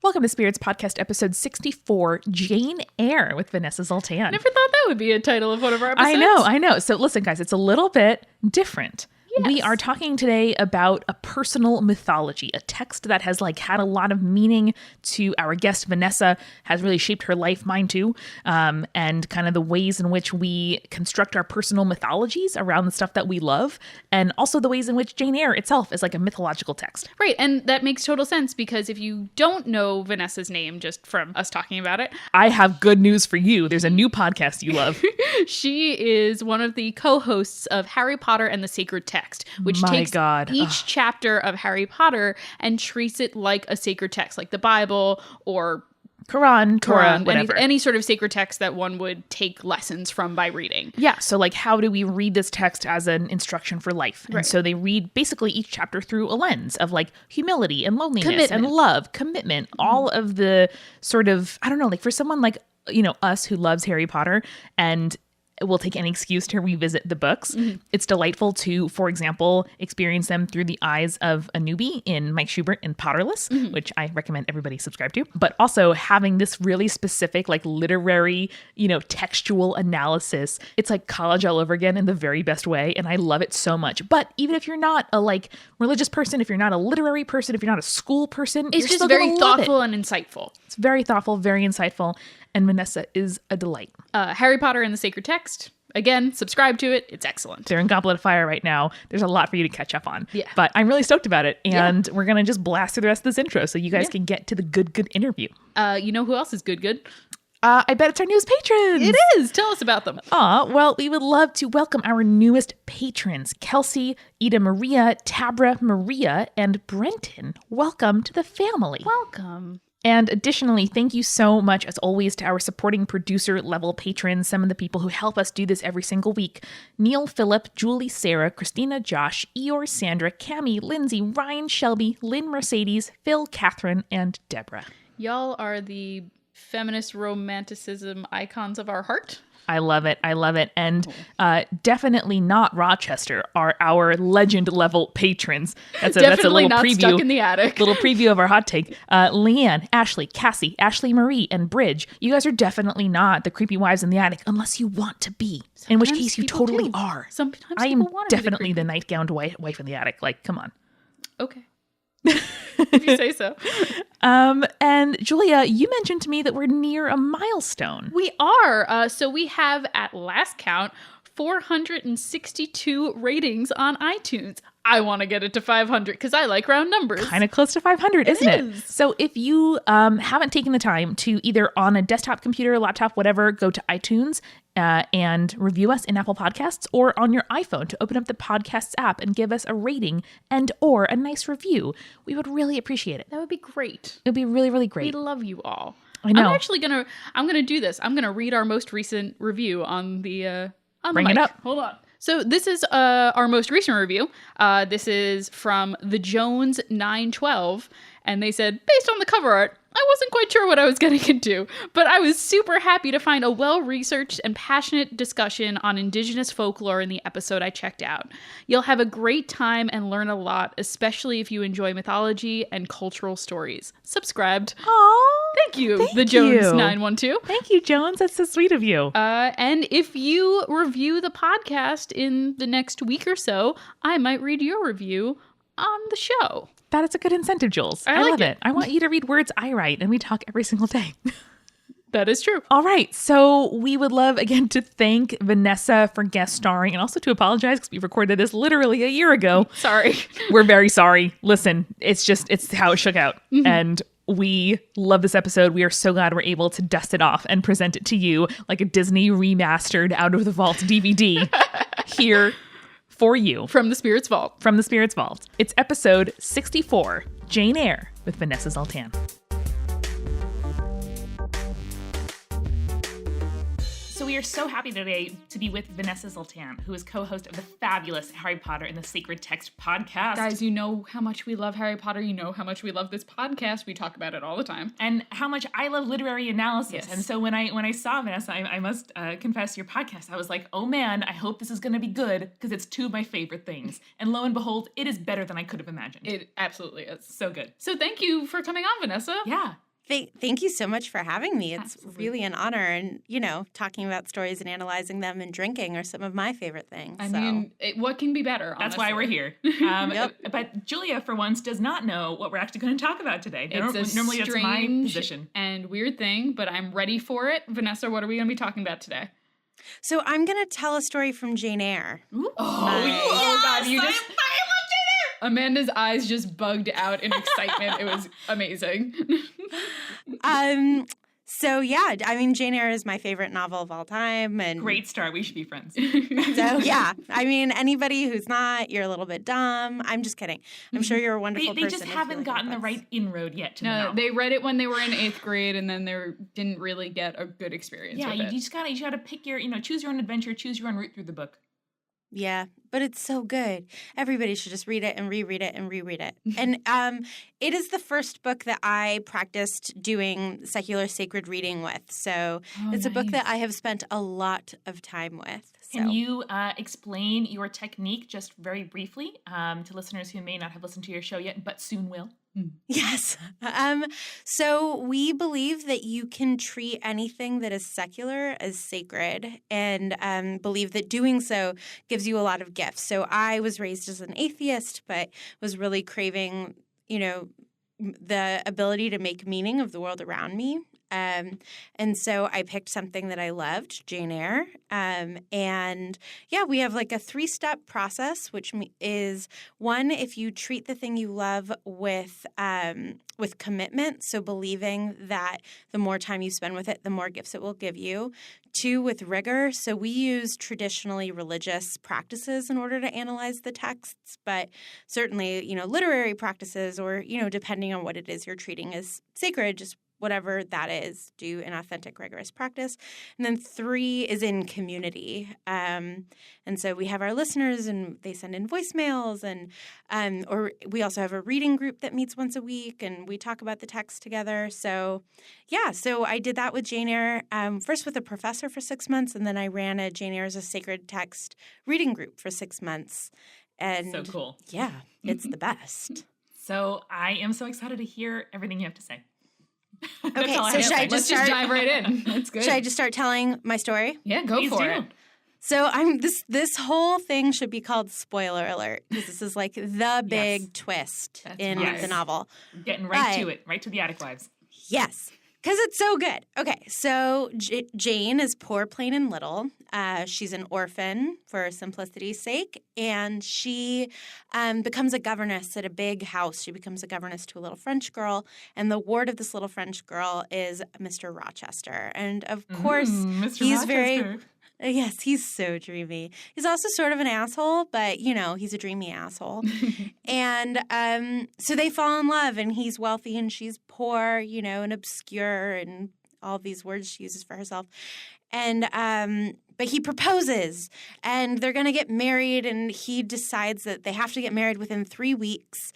Welcome to Spirits Podcast, episode 64, Jane Eyre with Vanessa Zoltan. Never thought that would be a title of one of our episodes. I know. So listen, guys, it's a little bit different. Yes. We are talking today about a personal mythology, a text that has had a lot of meaning to our guest. Vanessa has really shaped her life, mine too, and kind of the ways in which we construct our personal mythologies around the stuff that we love, and also the ways in which Jane Eyre itself is like a mythological text. Right, and that makes total sense because if you don't know Vanessa's name just from us talking about it, I have good news for you. There's a new podcast you love. She is one of the co-hosts of Harry Potter and the Sacred Text, which takes each chapter of Harry Potter and treats it like a sacred text, like the Bible or Quran, Torah, whatever. Any sort of sacred text that one would take lessons from by reading. Yeah, so how do we read this text as an instruction for life? Right. And so they read basically each chapter through a lens of humility and loneliness and love, commitment, all of the sort of, I don't know, for someone us who loves Harry Potter and will take any excuse to revisit the books. Mm-hmm. It's delightful to, for example, experience them through the eyes of a newbie in Mike Schubert in Potterless, mm-hmm. which I recommend everybody subscribe to. But also having this really specific, literary, textual analysis. It's like college all over again in the very best way. And I love it so much. But even if you're not a religious person, if you're not a literary person, if you're not a school person, it's just very thoughtful and insightful. It's very thoughtful, very insightful. And Vanessa is a delight. Harry Potter and the Sacred Text. Again, subscribe to it. It's excellent. They're in Goblet of Fire right now. There's a lot for you to catch up on. Yeah. But I'm really stoked about it. And we're going to just blast through the rest of this intro so you guys can get to the good interview. You know who else is good? I bet it's our newest patrons. It is. Tell us about them. Well, we would love to welcome our newest patrons, Kelsey, Ida Maria, Tabra Maria, and Brenton. Welcome to the family. Welcome. And additionally, thank you so much, as always, to our supporting producer level patrons, some of the people who help us do this every single week. Neil, Phillip, Julie, Sarah, Christina, Josh, Eeyore, Sandra, Cami, Lindsay, Ryan, Shelby, Lynn, Mercedes, Phil, Catherine, and Deborah. Y'all are the feminist romanticism icons of our heart. I love it. And definitely not Rochester are our legend level patrons. That's a little not preview. Stuck in the attic. Little preview of our hot take. Leanne, Ashley, Cassie, Ashley Marie, and Bridge. You guys are definitely not the creepy wives in the attic unless you want to be. Sometimes in which case you totally are. Sometimes I am want to definitely the nightgowned wife in the attic. Come on. Okay. If you say so. And Julia, you mentioned to me that we're near a milestone. We are. So we have, at last count, 462 ratings on iTunes. I want to get it to 500 because I like round numbers. Kind of close to 500, isn't it? So if you haven't taken the time to either on a desktop computer, laptop, whatever, go to iTunes and review us in Apple Podcasts, or on your iPhone to open up the Podcasts app and give us a rating and or a nice review, we would really appreciate it. That would be great. It would be really, really great. We love you all. I know. I'm gonna do this. I'm gonna read our most recent review on the Bring it up. Hold on. So this is our most recent review. This is from the Jones 912, and they said, based on the cover art, I wasn't quite sure what I was getting into, but I was super happy to find a well-researched and passionate discussion on Indigenous folklore in the episode I checked out. You'll have a great time and learn a lot, especially if you enjoy mythology and cultural stories. Subscribed. Aww. Thank you, the Jones 912. Thank you, Jones. That's so sweet of you. And if you review the podcast in the next week or so, I might read your review on the show. That is a good incentive, Jules. I love it. I want you to read words I write, and we talk every single day. That is true. All right. So we would love, again, to thank Vanessa for guest starring, and also to apologize because we recorded this literally a year ago. Sorry. We're very sorry. Listen, it's how it shook out. Mm-hmm. And we love this episode. We are so glad we're able to dust it off and present it to you like a Disney remastered out of the vault DVD here for you. From the Spirit's Vault. From the Spirit's Vault. It's episode 64, Jane Eyre with Vanessa Zoltan. So we are so happy today to be with Vanessa Zoltan, who is co-host of the fabulous Harry Potter and the Sacred Text podcast. Guys, you know how much we love Harry Potter. You know how much we love this podcast. We talk about it all the time. And how much I love literary analysis. Yes. And so when I saw Vanessa, I must confess your podcast, I was like, oh man, I hope this is going to be good because it's two of my favorite things. And lo and behold, it is better than I could have imagined. It absolutely is. So good. So thank you for coming on, Vanessa. Yeah. Thank you so much for having me. It's really an honor. And, talking about stories and analyzing them and drinking are some of my favorite things. I mean, what can be better, honestly? That's why we're here. But Julia, for once, does not know what we're actually going to talk about today. Normally that's my position. And weird thing, but I'm ready for it. Vanessa, what are we going to be talking about today? So I'm going to tell a story from Jane Eyre. Ooh. Oh, God. I love Jane Eyre! Amanda's eyes just bugged out in excitement. It was amazing. So, yeah, I mean, Jane Eyre is my favorite novel of all time. And great start. We should be friends. So, yeah, I mean, anybody who's not, you're a little bit dumb. I'm just kidding. I'm sure you're a wonderful person. They just haven't gotten the right inroad yet to the novel. They read it when they were in 8th grade, and then they didn't really get a good experience with it. Yeah, you just gotta pick your, choose your own adventure, choose your own route through the book. Yeah, but it's so good. Everybody should just read it and reread it and reread it. And it is the first book that I practiced doing secular sacred reading with. So it's a book that I have spent a lot of time with. So. Can you explain your technique just very briefly to listeners who may not have listened to your show yet, but soon will? Yes. So we believe that you can treat anything that is secular as sacred, and believe that doing so gives you a lot of gifts. So I was raised as an atheist, but was really craving, the ability to make meaning of the world around me. And so I picked something that I loved, Jane Eyre. And yeah, we have like a 3-step process, which is 1, if you treat the thing you love with commitment, so believing that the more time you spend with it, the more gifts it will give you. 2, with rigor. So we use traditionally religious practices in order to analyze the texts, but certainly, literary practices or, depending on what it is you're treating as sacred, just whatever that is, do an authentic, rigorous practice. And then 3 is in community. And so we have our listeners and they send in voicemails or we also have a reading group that meets once a week and we talk about the text together. So yeah, so I did that with Jane Eyre, first with a professor for 6 months, and then I ran a Jane Eyre as a sacred text reading group for 6 months. And so cool. Yeah, it's the best. So I am so excited to hear everything you have to say. Okay, so should I just dive right in? That's good. Should I just start telling my story? Yeah, go for it. So this whole thing should be called spoiler alert because this is like the big twist in the novel. Getting right to it, right to the attic wives. Yes. Because it's so good. Okay, so Jane is poor, plain, and little. She's an orphan for simplicity's sake, and she becomes a governess at a big house. She becomes a governess to a little French girl, and the ward of this little French girl is Mr. Rochester. And of course, he's very... Yes, he's so dreamy. He's also sort of an asshole, but, he's a dreamy asshole. And so they fall in love, and he's wealthy and she's poor, and obscure and all these words she uses for herself. And but he proposes, and they're going to get married, and he decides that they have to get married within 3 weeks.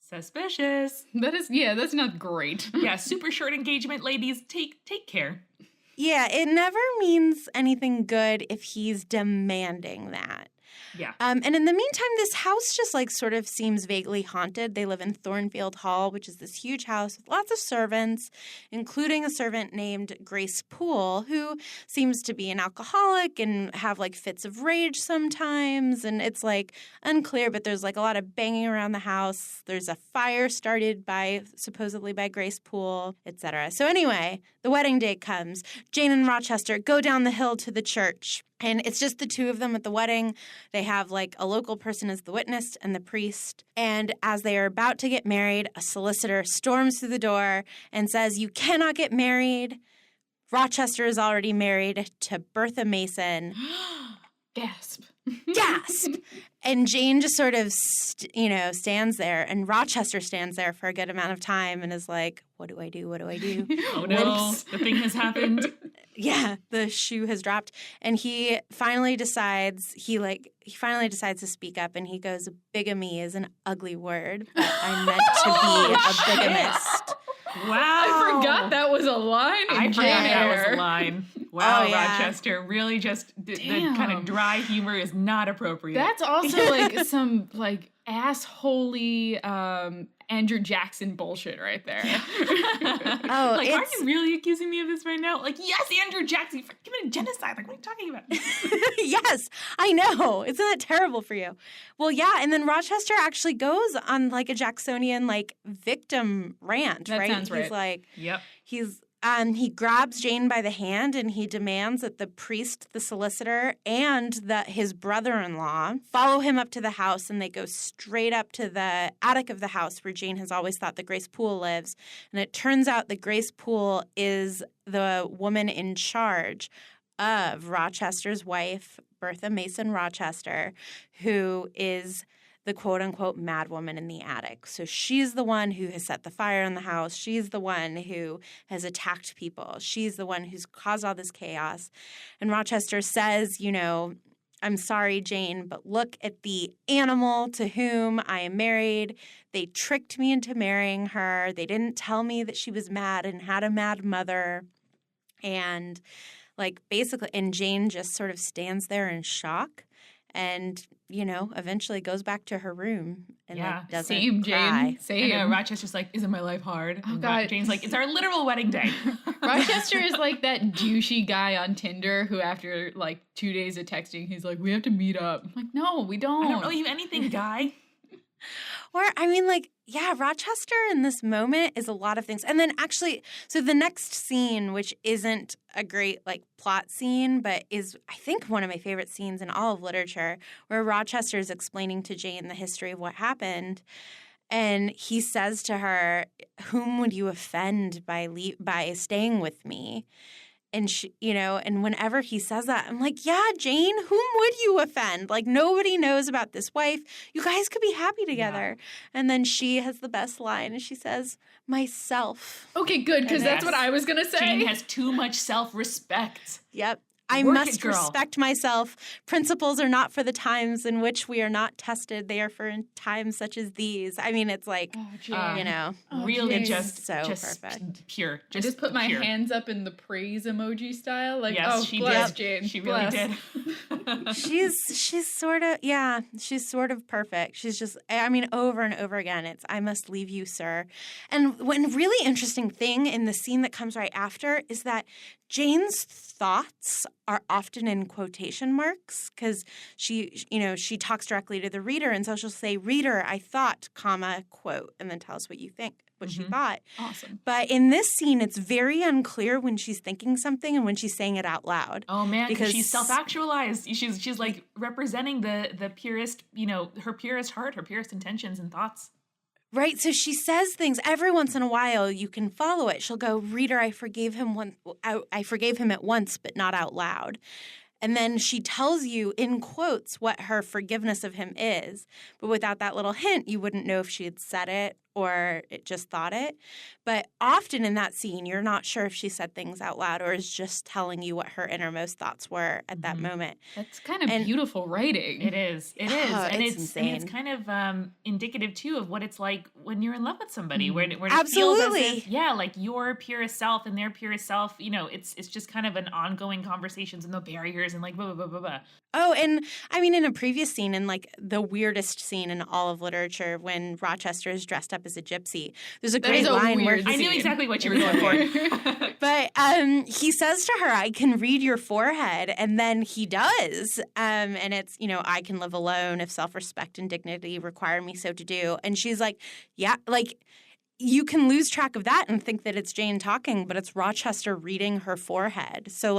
Suspicious. That's not great. Yeah, super short engagement, ladies. Take care. Yeah, it never means anything good if he's demanding that. Yeah. And in the meantime, this house just sort of seems vaguely haunted. They live in Thornfield Hall, which is this huge house with lots of servants, including a servant named Grace Poole, who seems to be an alcoholic and have fits of rage sometimes. And it's unclear, but there's a lot of banging around the house. There's a fire started supposedly by Grace Poole, etc. So anyway, the wedding day comes. Jane and Rochester go down the hill to the church. And it's just the two of them at the wedding. They have a local person as the witness and the priest. And as they are about to get married, a solicitor storms through the door and says, "You cannot get married. Rochester is already married to Bertha Mason." Gasp. Gasp. And Jane just sort of, stands there. And Rochester stands there for a good amount of time and is like, what do I do? What do I do? Oh, no. The thing has happened. Yeah, the shoe has dropped. And he finally decides, to speak up. And he goes, bigamy is an ugly word, but I'm meant to be a bigamist. Wow. I forgot that was a line in Jane Eyre. That was a line. Wow, yeah. Rochester. Really just the kind of dry humor is not appropriate. That's also some assholey Andrew Jackson bullshit right there. Oh, like, are you really accusing me of this right now? Like, yes, Andrew Jackson, you committed genocide. Like, what are you talking about? Yes, I know. Isn't that terrible for you? Well, yeah, and then Rochester actually goes on like a Jacksonian like victim rant, That right? sounds right. He's like, Yep. he grabs Jane by the hand and he demands that the priest, the solicitor, and that his brother-in-law follow him up to the house, and they go straight up to the attic of the house where Jane has always thought that Grace Poole lives. And it turns out that Grace Poole is the woman in charge of Rochester's wife, Bertha Mason Rochester, who is the quote-unquote mad woman in the attic. So she's the one who has set the fire in the house. She's the one who has attacked people. She's the one who's caused all this chaos. And Rochester says, I'm sorry, Jane, but look at the animal to whom I am married. They tricked me into marrying her. They didn't tell me that she was mad and had a mad mother. And basically, and Jane just sort of stands there in shock. And, eventually goes back to her room and doesn't same, cry. Jane. Same. I know, Rochester's like, isn't my life hard? Oh, And God. Jane's like, it's our literal wedding day. Rochester is like that douchey guy on Tinder who after 2 days of texting, he's like, we have to meet up. I'm like, no, we don't. I don't owe you anything, guy. Or, Rochester in this moment is a lot of things. And then actually, so the next scene, which isn't a great, plot scene, but is, I think, one of my favorite scenes in all of literature, where Rochester is explaining to Jane the history of what happened. And he says to her, whom would you offend by staying with me? And she, and whenever he says that, I'm like, yeah, Jane, whom would you offend? Nobody knows about this wife. You guys could be happy together. Yeah. And then she has the best line, and she says, myself. Okay, good, because that's what I was going to say. Jane has too much self-respect. Yep. I must respect myself. Principles are not for the times in which we are not tested. They are for times such as these. I mean, it's like, really it's just so just perfect. Pure. I just put my hands up in the praise emoji style. Yes, she bless did. Jane. She really bless. did. she's sort of perfect. She's just, over and over again, I must leave you, sir. And one really interesting thing in the scene that comes right after is that Jane's thoughts are often in quotation marks because she talks directly to the reader. And so she'll say, reader, I thought, comma, quote, and then tell us what you think, what she thought. Awesome. But in this scene, it's very unclear when she's thinking something and when she's saying it out loud. Oh, man, because she's self-actualized. She's representing the purest, her purest heart, her purest intentions and thoughts. Right. So she says things every once in a while. You can follow it. She'll go, reader, I forgave him at once, but not out loud. And then she tells you in quotes what her forgiveness of him is. But without that little hint, you wouldn't know if she had said it or it just thought it. But often in that scene, you're not sure if she said things out loud or is just telling you what her innermost thoughts were at that moment. That's kind of beautiful writing. It is. It is. Oh, and it's insane. And it's kind of indicative, too, of what it's like when you're in love with somebody. Where it Absolutely. feels as if, your purest self and their purest self, it's just kind of an ongoing conversations and the barriers and blah, blah, blah, blah, blah. Oh, and in a previous scene, in the weirdest scene in all of literature, when Rochester is dressed up as a gypsy, there's a great line where I knew exactly what you were going for. But he says to her, I can read your forehead. And then he does. And it's, I can live alone if self-respect and dignity require me so to do. And she's like, yeah, you can lose track of that and think that it's Jane talking, but it's Rochester reading her forehead. So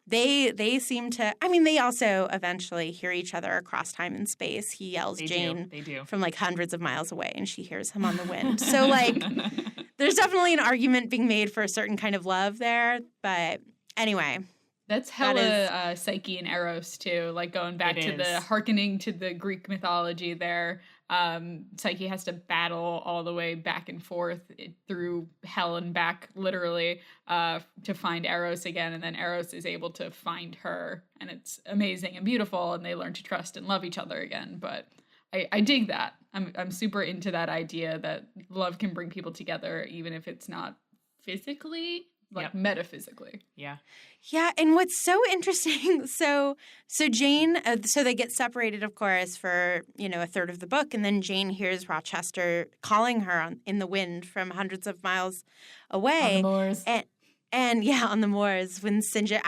they seem to, they also eventually hear each other across time and space. He yells Jane from hundreds of miles away and she hears him on the wind. So there's definitely an argument being made for a certain kind of love there. But anyway. That's hella Psyche and Eros too, going back to the hearkening to the Greek mythology there. Psyche has to battle all the way back and forth through hell and back, literally, to find Eros again. And then Eros is able to find her. And it's amazing and beautiful. And they learn to trust and love each other again. But I dig that. I'm super into that idea that love can bring people together, even if it's not physically. like metaphysically. Yeah. Yeah, and what's so interesting, so Jane, so they get separated, of course, for, a third of the book, and then Jane hears Rochester calling her in the wind from hundreds of miles away. On the moors. And yeah, on the moors when St. John,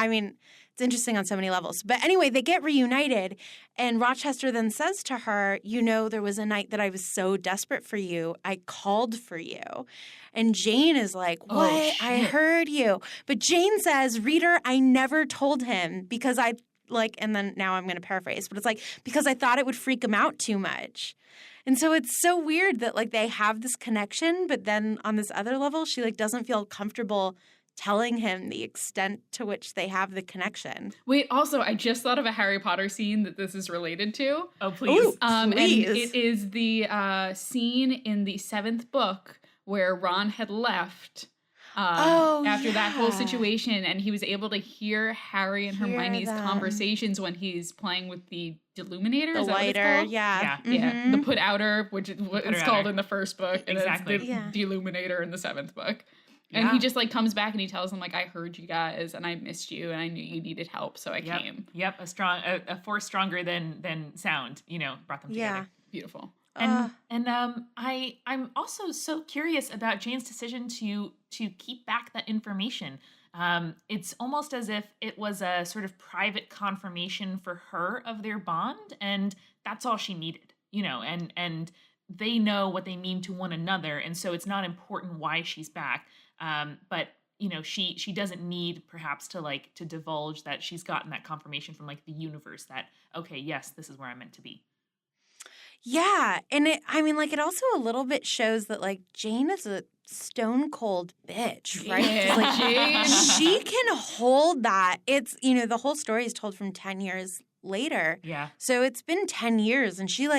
it's interesting on so many levels. But anyway, they get reunited, and Rochester then says to her, there was a night that I was so desperate for you, I called for you. And Jane is like, what? Oh, shit. I heard you. But Jane says, reader, I never told him because and then now I'm going to paraphrase, but it's like, because I thought it would freak him out too much. And so it's so weird that they have this connection, but then on this other level, she doesn't feel comfortable telling him the extent to which they have the connection. Wait, also, I just thought of a Harry Potter scene that this is related to. Oh, please. Ooh, And please. it is the scene in the 7th book where Ron had left after that whole situation, and he was able to hear Harry and Hermione's conversations when he's playing with the deluminator. The is that lighter, what it's called? yeah. Yeah, the put outer, which is what it's called in the 1st book, and Exactly. it's the deluminator in the 7th book. And he just comes back and he tells them I heard you guys and I missed you and I knew you needed help, so I came. Yep, a force stronger than sound, brought them together. Yeah. Beautiful. I'm also so curious about Jane's decision to keep back that information. It's almost as if it was a sort of private confirmation for her of their bond, and that's all she needed, and they know what they mean to one another, and so it's not important why she's back. But she doesn't need perhaps to divulge that she's gotten that confirmation from the universe that, okay, yes, this is where I'm meant to be. Yeah. And it also a little bit shows that Jane is a stone cold bitch, right? Yeah, she can hold that. It's, the whole story is told from 10 years later. Yeah. So it's been 10 years and she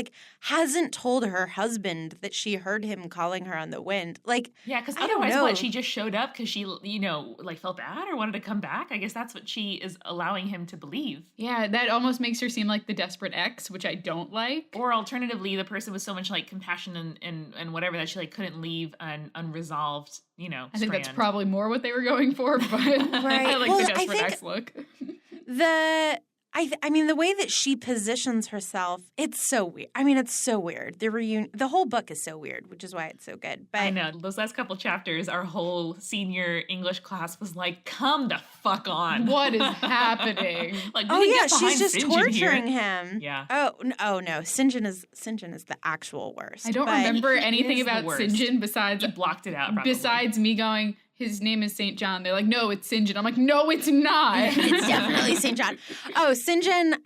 hasn't told her husband that she heard him calling her on the wind. Yeah, because otherwise she just showed up because she, felt bad or wanted to come back. I guess that's what she is allowing him to believe. Yeah, that almost makes her seem like the desperate ex, which I don't like. Or alternatively, the person with so much compassion and whatever that she couldn't leave an unresolved, I think that's probably more what they were going for, but right. I like the desperate ex look. The way that she positions herself, it's so weird. It's so weird. The whole book is so weird, which is why it's so good. But I know. Those last couple chapters, our whole senior English class was like, come the fuck on. What is happening? She's just St. John torturing here. him. Yeah. Oh no. St. John is the actual worst. I don't remember anything about St. John besides he blocked it out. Probably. Besides me going, his name is St. John. They're like, no, it's St. John. I'm like, no, it's not. It's definitely St. John. Oh, St. John,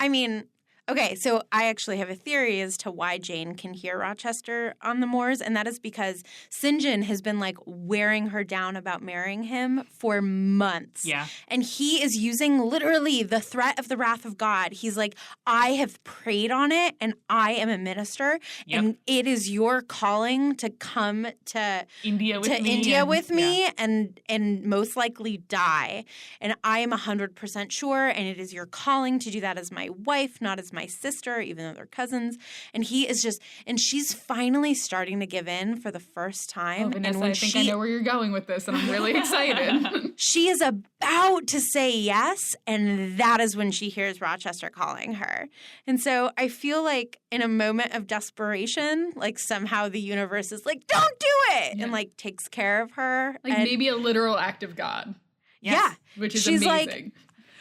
okay, so I actually have a theory as to why Jane can hear Rochester on the moors, and that is because St. John has been wearing her down about marrying him for months. Yeah. And he is using literally the threat of the wrath of God. He's like, I have prayed on it and I am a minister and it is your calling to come to India with me and most likely die. And I am 100% sure, and it is your calling to do that as my wife, not as my sister, even though they're cousins. And he is and she's finally starting to give in for the first time. Oh, Vanessa, and when I think I know where you're going with this, and I'm really excited. She is about to say yes, and that is when she hears Rochester calling her. And so I feel in a moment of desperation, somehow the universe is like, don't do it! And takes care of her. Maybe a literal act of God. Yes. Yeah. Which is she's amazing.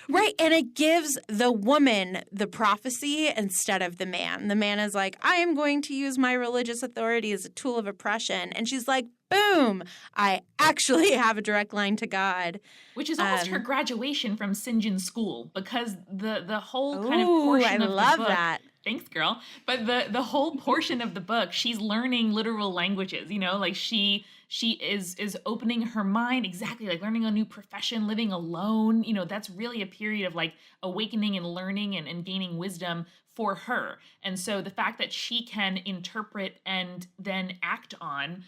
Right, and it gives the woman the prophecy instead of the man. The man is like, I am going to use my religious authority as a tool of oppression. And she's like, boom, I actually have a direct line to God. Which is almost her graduation from St. John's school, because the whole kind of portion of the book. I love that. Thanks, girl. But the whole portion of the book, she's learning literal languages, she is opening her mind, exactly, learning a new profession, living alone. That's really a period of awakening and learning and gaining wisdom for her. And so the fact that she can interpret and then act on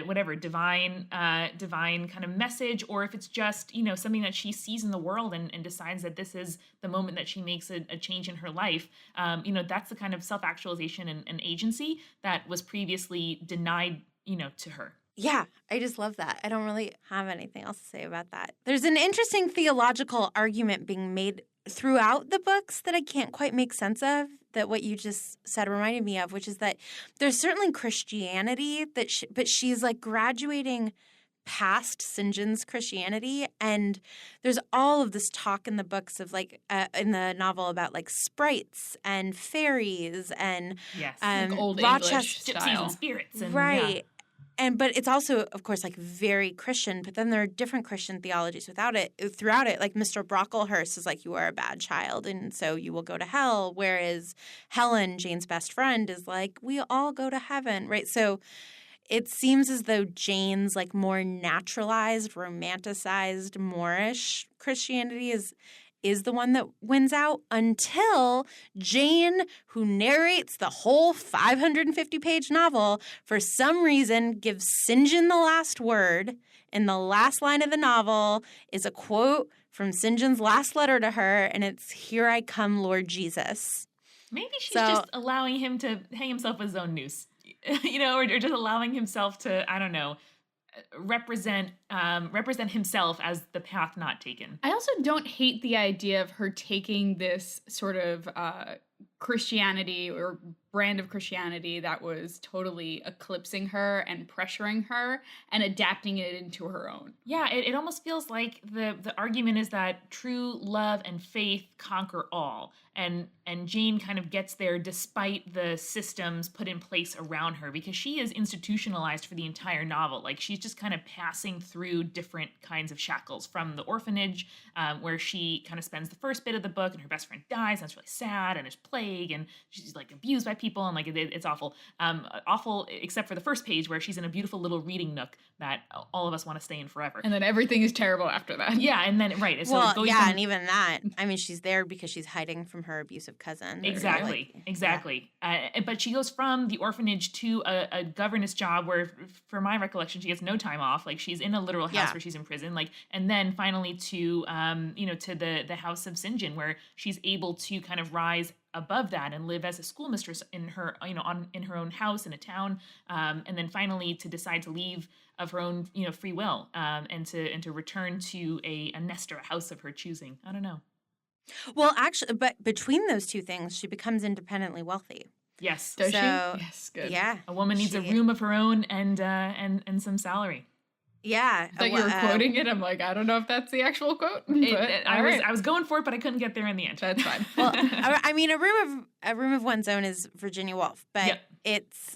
whatever divine kind of message, or if it's just, something that she sees in the world and decides that this is the moment that she makes a change in her life, that's the kind of self-actualization and agency that was previously denied, to her. Yeah, I just love that. I don't really have anything else to say about that. There's an interesting theological argument being made throughout the books that I can't quite make sense of, that what you just said reminded me of, which is that there's certainly Christianity, but she's like graduating past St. John's Christianity, and there's all of this talk in the books of like in the novel about like sprites and fairies and Yes. Like old Rochester English gypsies style. and spirits. And, right. yeah. And but it's also, of course, like very Christian. But then there are different Christian theologies throughout it. Like Mr. Brocklehurst is like, you are a bad child, and so you will go to hell. Whereas Helen, Jane's best friend, is like, we all go to heaven, right? So it seems as though Jane's like more naturalized, romanticized, Moorish Christianity is the one that wins out, until Jane, who narrates the whole 550-page novel, for some reason gives St. John the last word. And the last line of the novel is a quote from St. John's last letter to her, and it's, "Here I come, Lord Jesus." Maybe she's just allowing him to hang himself with his own noose, or just allowing himself to, I don't know, represent himself as the path not taken. I also don't hate the idea of her taking this sort of Christianity or brand of Christianity that was totally eclipsing her and pressuring her and adapting it into her own. Yeah, it almost feels like the argument is that true love and faith conquer all. And Jane kind of gets there despite the systems put in place around her, because she is institutionalized for the entire novel. Like, she's just kind of passing through different kinds of shackles, from the orphanage, where she kind of spends the first bit of the book and her best friend dies, and it's really sad, and there's plague, and she's like abused by people, and like it's awful. Awful, except for the first page where she's in a beautiful little reading nook that all of us want to stay in forever. And then everything is terrible after that. Yeah, and then, right. So well, yeah, and even that, I mean, she's there because she's hiding from her abusive cousin. Exactly. But she goes from the orphanage to a governess job where, for my recollection, she gets no time off. Like, she's in a literal house where she's in prison. Like, and then finally to to the house of St. John, where she's able to kind of rise above that and live as a schoolmistress in her, in her own house in a town, and then finally to decide to leave of her own, free will, and to return to a nest or a house of her choosing. I don't know. Well, actually, but between those two things, she becomes independently wealthy. Yes. Does she? Yes, good. Yeah. A woman needs a room of her own and some salary. Yeah. I thought you were quoting it. I'm like, I don't know if that's the actual quote. I was going for it, but I couldn't get there in the end. That's fine. Well, I mean, a room of one's own is Virginia Woolf, but it's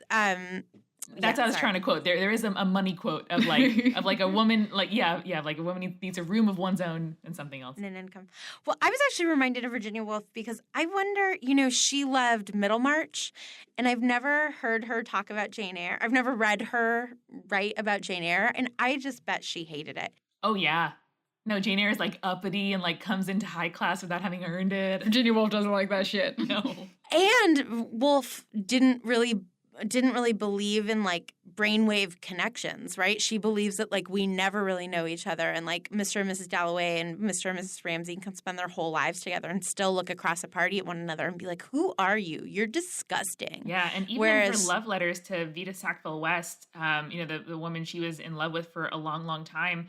that's what I was trying to quote. There is a money quote of like a woman, like like a woman needs a room of one's own and something else. And an income. Well, I was actually reminded of Virginia Woolf because I wonder, she loved Middlemarch, and I've never heard her talk about Jane Eyre. I've never read her write about Jane Eyre, and I just bet she hated it. Oh yeah. No, Jane Eyre is like uppity and like comes into high class without having earned it. Virginia Woolf doesn't like that shit. No. And Woolf didn't really believe in like brainwave connections, right? She believes that like we never really know each other, and like Mr. and Mrs. Dalloway and Mr. and Mrs. Ramsay can spend their whole lives together and still look across a party at one another and be like, "Who are you? You're disgusting." Yeah, and even in her love letters to Vita Sackville West, the woman she was in love with for a long, long time,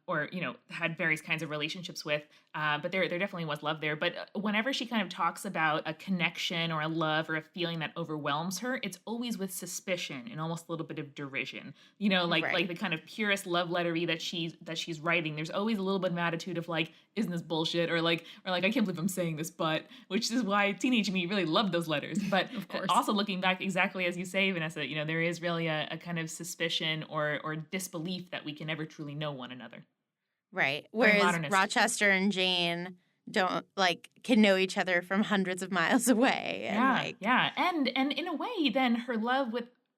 or had various kinds of relationships with, but there definitely was love there. But whenever she kind of talks about a connection or a love or a feeling that overwhelms her, it's always with suspicion and almost a little bit of derision. Like the kind of purest love lettery that she's writing. There's always a little bit of attitude of like, isn't this bullshit? Or like I can't believe I'm saying this, but, which is why teenage me really loved those letters. But of course, also looking back, exactly as you say, Vanessa, there is really a kind of suspicion or disbelief that we can ever truly know one another. Right. Whereas Rochester and Jane can know each other from hundreds of miles away. And And in a way, then her love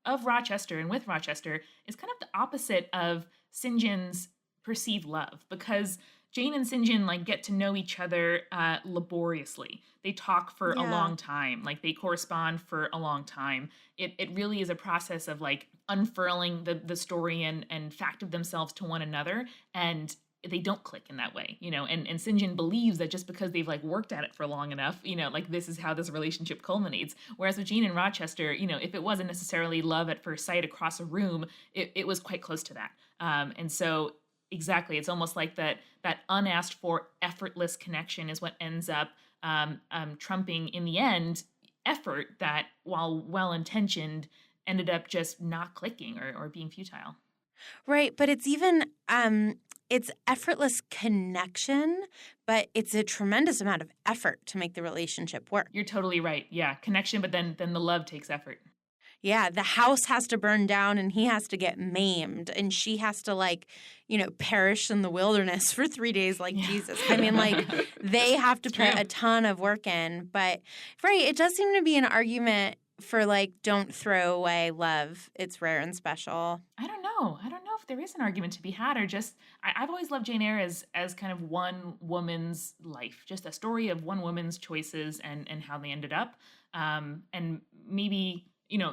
of Rochester and with Rochester is kind of the opposite of St. John's perceived love, because Jane and St. John get to know each other laboriously. They talk for a long time. Like, they correspond for a long time. It really is a process of unfurling the story and fact of themselves to one another, and they don't click in that way, and St. John believes that just because they've like worked at it for long enough, like this is how this relationship culminates. Whereas with Jane and Rochester, if it wasn't necessarily love at first sight across a room, it was quite close to that. And so exactly, it's almost like that unasked for effortless connection is what ends up trumping in the end effort that, while well-intentioned, ended up just not clicking or being futile. Right, but it's even it's effortless connection, but it's a tremendous amount of effort to make the relationship work. You're totally right. Yeah, connection, but then the love takes effort. Yeah, the house has to burn down and he has to get maimed and she has to perish in the wilderness for 3 days like Jesus. I mean, they have to put a ton of work in. But, right, it does seem to be an argument for don't throw away love. It's rare and special. I don't know if there is an argument to be had, or just I've always loved Jane Eyre as kind of one woman's life, just a story of one woman's choices and how they ended up. And maybe,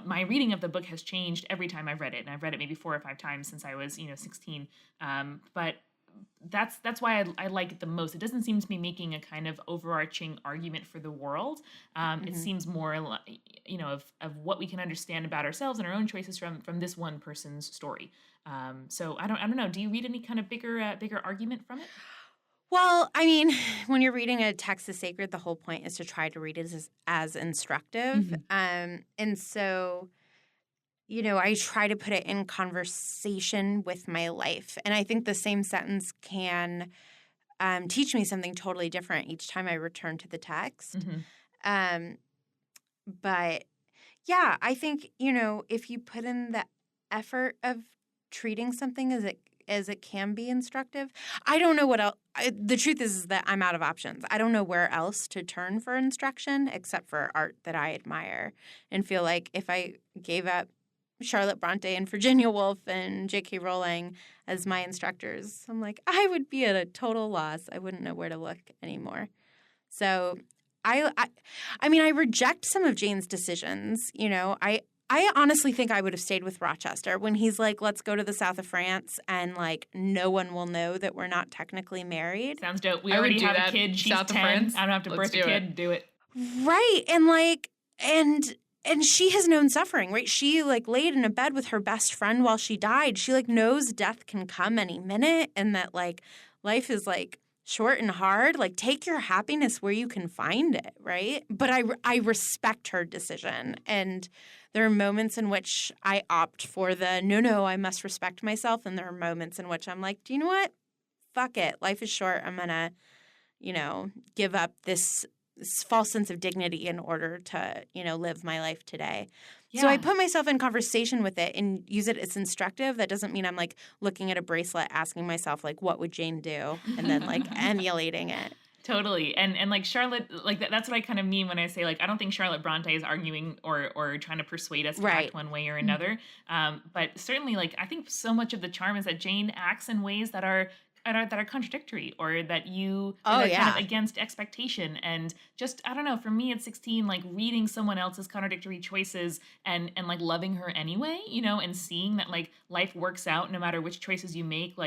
my reading of the book has changed every time I've read it, and I've read it maybe 4 or 5 times since I was 16. But that's why I like it the most. It doesn't seem to be making a kind of overarching argument for the world. It seems more, of what we can understand about ourselves and our own choices from this one person's story. So I don't know. Do you read any kind of bigger argument from it? Well, I mean, when you're reading a text as sacred, the whole point is to try to read it as instructive. And so, I try to put it in conversation with my life. And I think the same sentence can teach me something totally different each time I return to the text. But, yeah, I think, if you put in the effort of treating something as it can be instructive. I don't know what else. The truth is that I'm out of options. I don't know where else to turn for instruction except for art that I admire and feel like if I gave up Charlotte Brontë and Virginia Woolf and J.K. Rowling as my instructors, I'm like, I would be at a total loss. I wouldn't know where to look anymore. So I mean, I reject some of Jane's decisions. I honestly think I would have stayed with Rochester when he's like, let's go to the south of France and no one will know that we're not technically married. Sounds dope. We already have a kid. She's 10. I don't have to birth a kid. Do it. Right. And she has known suffering, right? She laid in a bed with her best friend while she died. She knows death can come any minute and that life is short and hard. Take your happiness where you can find it, right? But I respect her decision. And there are moments in which I opt for the no, I must respect myself. And there are moments in which I'm like, do you know what? Fuck it. Life is short. I'm going to, give up this false sense of dignity in order to, live my life today. Yeah. So I put myself in conversation with it and use it as instructive. That doesn't mean I'm looking at a bracelet asking myself what would Jane do and then emulating it. Totally. And Charlotte, that's what I kind of mean when I say I don't think Charlotte Brontë is arguing or trying to persuade us to act one way or another. But certainly I think so much of the charm is that Jane acts in ways that are contradictory or that kind of against expectation. And just, I don't know, for me at 16, reading someone else's contradictory choices and loving her anyway, and seeing that life works out no matter which choices you make,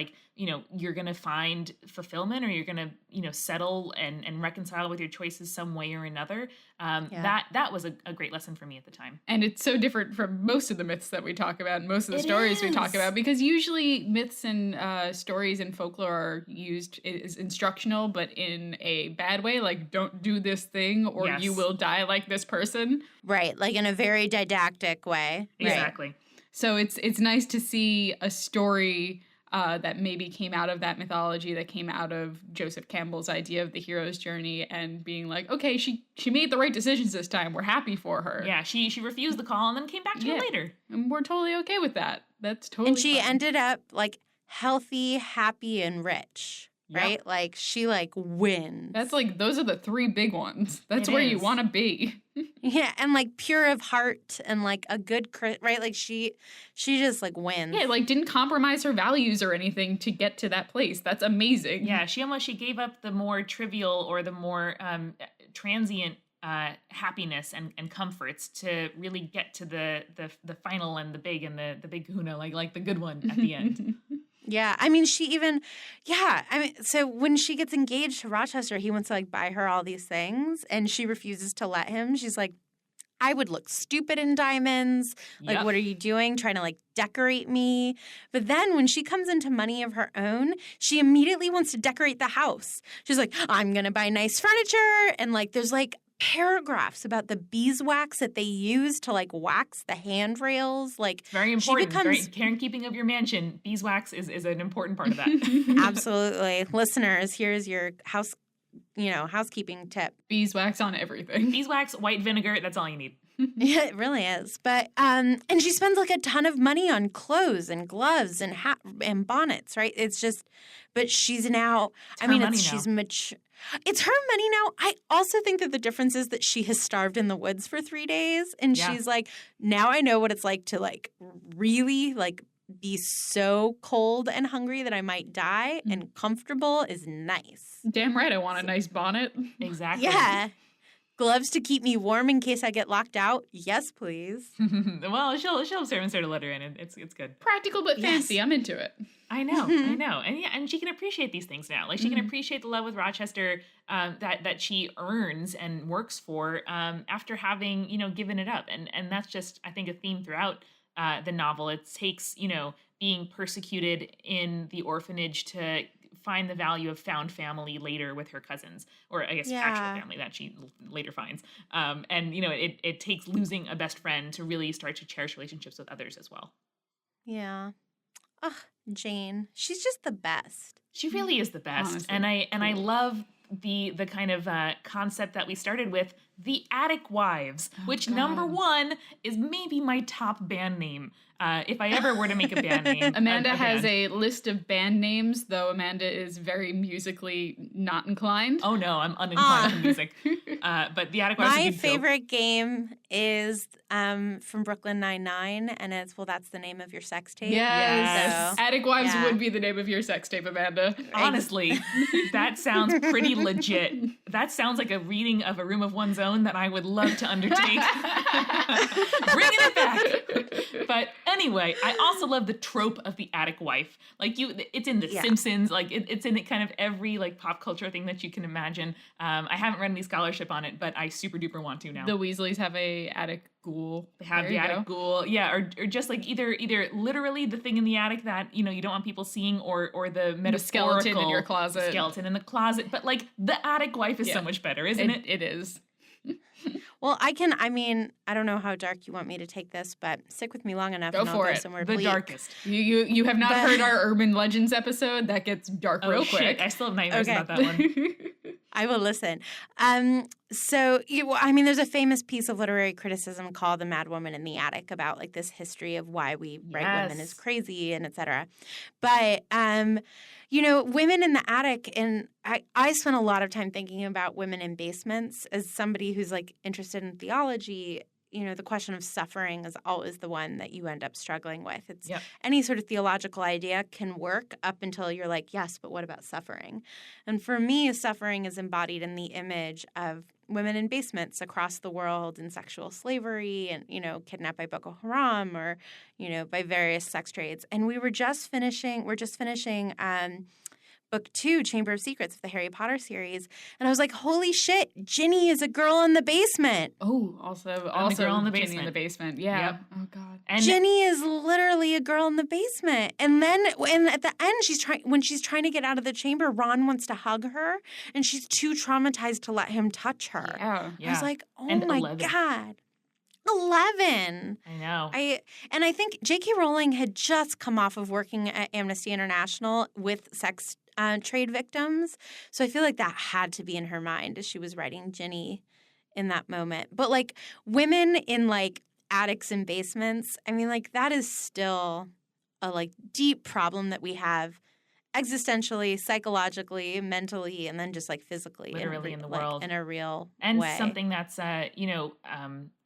you're going to find fulfillment or you're going to, settle and reconcile with your choices some way or another. That was a great lesson for me at the time. And it's so different from most of the myths that we talk about and most of the stories we talk about, because usually myths and stories and folklore are used as instructional, but in a bad way, don't do this thing or you will die like this person. Right, in a very didactic way. Exactly. Right. So it's nice to see a story that maybe came out of that mythology, that came out of Joseph Campbell's idea of the hero's journey and being okay, she made the right decisions this time. We're happy for her. Yeah, she refused the call and then came back to it later. And we're totally okay with that. That's totally And she fine. ended up healthy, happy, and rich, right? Yep. She wins. That's those are the 3 big ones. That's where you want to be. Yeah, and pure of heart and a good, right? She just wins. Yeah, didn't compromise her values or anything to get to that place. That's amazing. Yeah, she gave up the more trivial or the more transient happiness and comforts to really get to the final and the big and the big kahuna, the good one at the end. Yeah. I mean, so when she gets engaged to Rochester, he wants to like buy her all these things and she refuses to let him. She's like, I would look stupid in diamonds. Like, what are you doing? Trying to like decorate me. But then when she comes into money of her own, she immediately wants to decorate the house. She's like, I'm going to buy nice furniture. And like, there's like paragraphs about the beeswax that they use to like wax the handrails. Like, it's very important. Care and keeping of your mansion. Beeswax is an important part of that. Absolutely. Listeners, here's your housekeeping tip. Beeswax on everything. Beeswax, white vinegar, that's all you need. Yeah, it really is. But and she spends like a ton of money on clothes and gloves and hat and bonnets, right? It's just, but she's now, she's mature. It's her money now. I also think that the difference is that she has starved in the woods for 3 days. And she's like, now I know what it's like to like really like be so cold and hungry that I might die, and comfortable is nice. Damn right I want a nice bonnet. Exactly. Yeah. Gloves to keep me warm in case I get locked out. Yes, please. Well, she'll have servants there to let her in, and it's good. Practical but fancy. I'm into it. I know. And she can appreciate these things now. Like she can appreciate the love with Rochester that she earns and works for after having, given it up. And that's just, I think, a theme throughout the novel. It takes, being persecuted in the orphanage to find the value of found family later with her cousins, or I guess actual family that she later finds. And, it takes losing a best friend to really start to cherish relationships with others as well. Yeah. Ugh, Jane. She's just the best. She really is the best. Honestly. And I love the kind of concept that we started with, the Attic Wives, which number one is maybe my top band name. If I ever were to make a band name. Amanda has a list of band names, though Amanda is very musically not inclined. Oh no, I'm uninclined to music. But the Attic Wives. My favorite game is from Brooklyn Nine-Nine, and it's, that's the name of your sex tape. Yes. So, Attic Wives would be the name of your sex tape, Amanda. Honestly, that sounds pretty legit. That sounds like a reading of A Room of One's Own that I would love to undertake. Bringing it back. But anyway, I also love the trope of the attic wife. Like it's in The Simpsons. Like it's in kind of every like pop culture thing that you can imagine. I haven't read any scholarship on it, but I super duper want to now. The Weasleys have a attic ghoul. They have the attic ghoul. Yeah, or just like either literally the thing in the attic that you don't want people seeing, or the metaphorical skeleton in your closet. Skeleton in the closet. But like the attic wife is so much better, isn't it? It is. Well, I don't know how dark you want me to take this, but stick with me long enough and I'll go somewhere bleak. The darkest. You have not heard our Urban Legends episode? That gets dark real quick. Shit. I still have nightmares about that one. I will listen. There's a famous piece of literary criticism called The Mad Woman in the Attic about like this history of why we write women as crazy and et cetera. But, women in the attic, and I spent a lot of time thinking about women in basements as somebody who's like interested in theology. The question of suffering is always the one that you end up struggling with. It's any sort of theological idea can work up until you're like, yes, but what about suffering? And for me, suffering is embodied in the image of women in basements across the world in sexual slavery and, kidnapped by Boko Haram or, by various sex trades. And we're just finishing Book 2, Chamber of Secrets of the Harry Potter series. And I was like, holy shit, Ginny is a girl in the basement. Oh, also girl in the Ginny basement. in the basement. Yeah. Yep. Oh, God. And Ginny is literally a girl in the basement. And then at the end, when she's trying to get out of the chamber, Ron wants to hug her. And she's too traumatized to let him touch her. Yeah. I was like, oh and my 11. God. 11. I know. I think J.K. Rowling had just come off of working at Amnesty International with sex trade victims. So I feel like that had to be in her mind as she was writing Ginny in that moment. But like women in like attics and basements, that is still a like deep problem that we have existentially, psychologically, mentally, and then just like physically. Literally in the world. In a real and way. Something that's,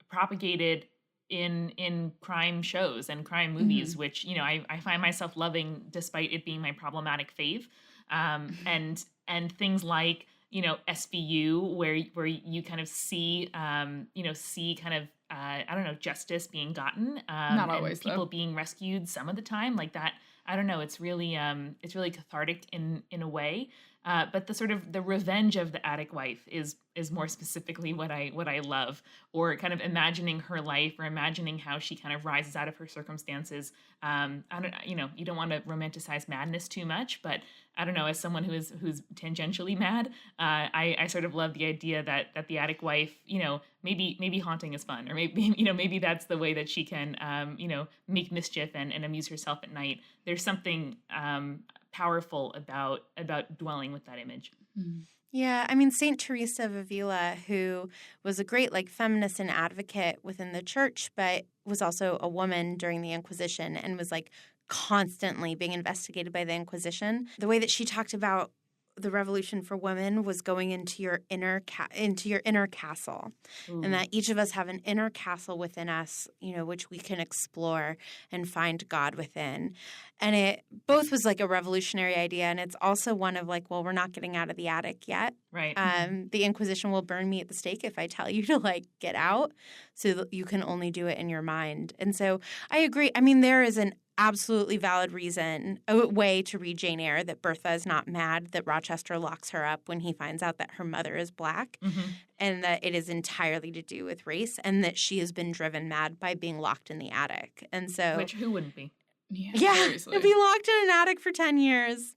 propagated in crime shows and crime movies, which, I find myself loving despite it being my problematic fave. And things like, SVU, where you kind of see, justice being gotten. Not always, and people though. being rescued some of the time. Like that I don't know, it's really cathartic in a way. But the sort of the revenge of the attic wife is more specifically what I love, or kind of imagining her life, or imagining how she kind of rises out of her circumstances. I don't, you don't want to romanticize madness too much, but I don't know, as someone who's tangentially mad, I sort of love the idea that the attic wife, maybe haunting is fun, or maybe that's the way that she can, make mischief and amuse herself at night. There's something powerful about dwelling with that image. Yeah, I mean, Saint Teresa of Avila, who was a great feminist and advocate within the church, but was also a woman during the Inquisition and was constantly being investigated by the Inquisition. The way that she talked about the revolution for women was going into your inner castle. Ooh. And that each of us have an inner castle within us, which we can explore and find God within. And it both was a revolutionary idea, and it's also one of we're not getting out of the attic yet. Right. The Inquisition will burn me at the stake if I tell you to get out, so that you can only do it in your mind. And so I agree. I mean, there is an absolutely valid reason, a way to read Jane Eyre, that Bertha is not mad that Rochester locks her up when he finds out that her mother is Black, and that it is entirely to do with race, and that she has been driven mad by being locked in the attic. And so, which who wouldn't be? Yeah, to be locked in an attic for 10 years.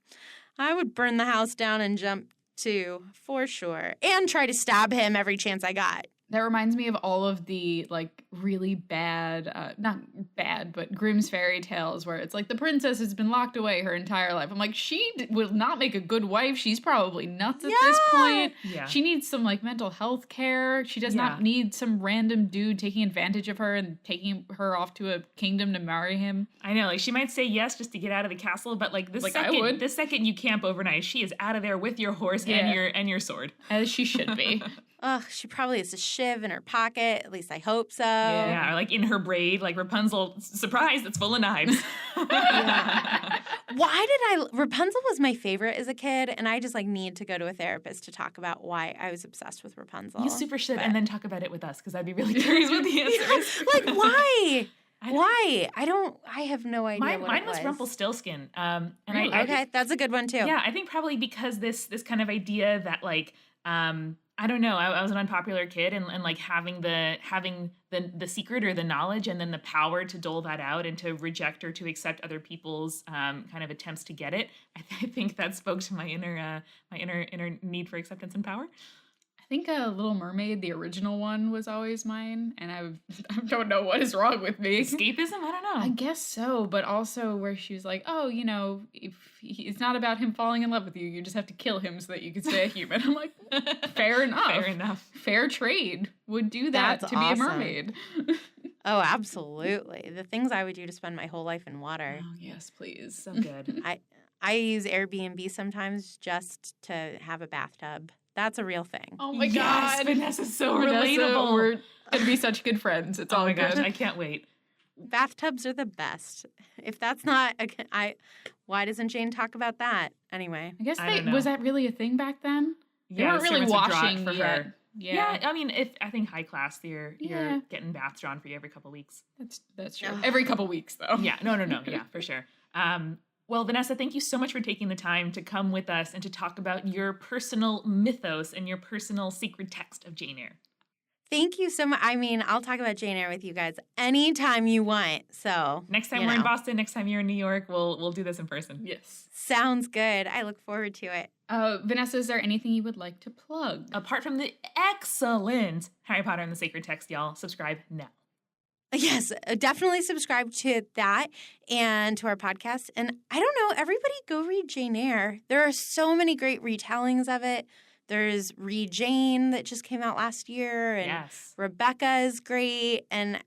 I would burn the house down and jump too, for sure, and try to stab him every chance I got. That reminds me of all of the really bad, not bad, but Grimm's fairy tales where it's the princess has been locked away her entire life. I'm she will not make a good wife. She's probably nuts at this point. Yeah. She needs some mental health care. She does not need some random dude taking advantage of her and taking her off to a kingdom to marry him. I know, she might say yes just to get out of the castle, but the second you camp overnight, she is out of there with your horse and your sword. As she should be. Ugh, she probably has a shiv in her pocket. At least I hope so. Yeah, or in her braid, Rapunzel, surprise, it's full of knives. Rapunzel was my favorite as a kid, and I just need to go to a therapist to talk about why I was obsessed with Rapunzel. You super should, and then talk about it with us, because I'd be really curious what the answer is. Why? Why? I have no idea. Mine was Rumpelstiltskin. Really? Okay, that's a good one too. Yeah, I think probably because this kind of idea that I don't know. I was an unpopular kid, and having the secret or the knowledge, and then the power to dole that out and to reject or to accept other people's kind of attempts to get it. I think that spoke to my inner need for acceptance and power. I think Little Mermaid, the original one, was always mine, and I don't know what is wrong with me. Escapism? I don't know. I guess so, but also where she was if it's not about him falling in love with you, you just have to kill him so that you can stay a human. I'm fair enough. Fair enough. Fair trade would do that. That's to awesome. Be a mermaid. Oh, absolutely. The things I would do to spend my whole life in water. Oh, yes, please. So good. I use Airbnb sometimes just to have a bathtub. That's a real thing. Oh my gosh, Vanessa's so relatable. We're going to be such good friends. It's all my good. Gosh, I can't wait. Bathtubs are the best. If that's not, why doesn't Jane talk about that? Anyway. I guess was that really a thing back then? They weren't really washing for her. Yeah, I mean, I think high class, you're getting baths drawn for you every couple weeks. That's true. Every couple weeks, though. Yeah, no, yeah, for sure. Well, Vanessa, thank you so much for taking the time to come with us and to talk about your personal mythos and your personal secret text of Jane Eyre. Thank you so much. I mean, I'll talk about Jane Eyre with you guys anytime you want. So next time we're in Boston, next time you're in New York, we'll do this in person. Yes. Sounds good. I look forward to it. Vanessa, is there anything you would like to plug? Apart from the excellent Harry Potter and the Sacred Text, y'all, subscribe now. Yes, definitely subscribe to that and to our podcast. And I don't know, everybody go read Jane Eyre. There are so many great retellings of it. There's Read Jane that just came out last year, and Rebecca is great. And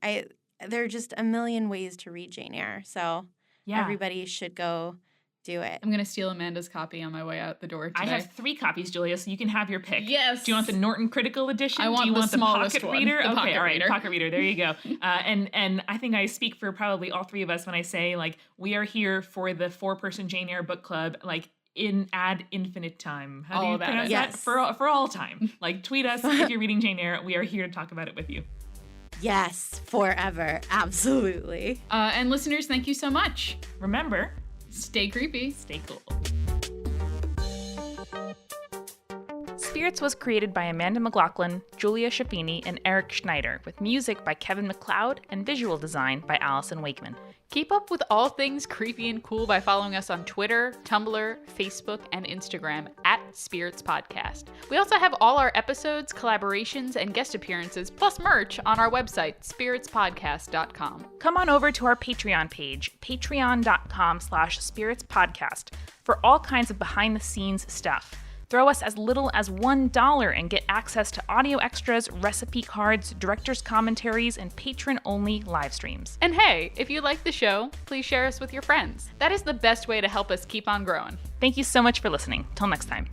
there are just a million ways to read Jane Eyre. So everybody should go do it. I'm going to steal Amanda's copy on my way out the door today. I have 3 copies, Julia, so you can have your pick. Yes. Do you want the Norton Critical Edition? I want Do you the want smallest the pocket one. reader? The pocket all right, reader. Pocket reader. There you go. And I think I speak for probably all 3 of us when I say, we are here for the 4-person Jane Eyre book club, in ad infinitum. How do you pronounce that? For all time. Tweet us if you're reading Jane Eyre. We are here to talk about it with you. Yes, forever. Absolutely. And listeners, thank you so much. Remember, Stay creepy. Stay cool. Spirits was created by Amanda McLaughlin, Julia Schaffini, and Eric Schneider, with music by Kevin MacLeod and visual design by Allison Wakeman. Keep up with all things creepy and cool by following us on Twitter, Tumblr, Facebook, and Instagram @Spirits Podcast. We also have all our episodes, collaborations, and guest appearances, plus merch on our website, spiritspodcast.com. Come on over to our Patreon page, patreon.com/spiritspodcast, for all kinds of behind-the-scenes stuff. Throw us as little as $1 and get access to audio extras, recipe cards, director's commentaries, and patron-only live streams. And hey, if you like the show, please share us with your friends. That is the best way to help us keep on growing. Thank you so much for listening. Till next time.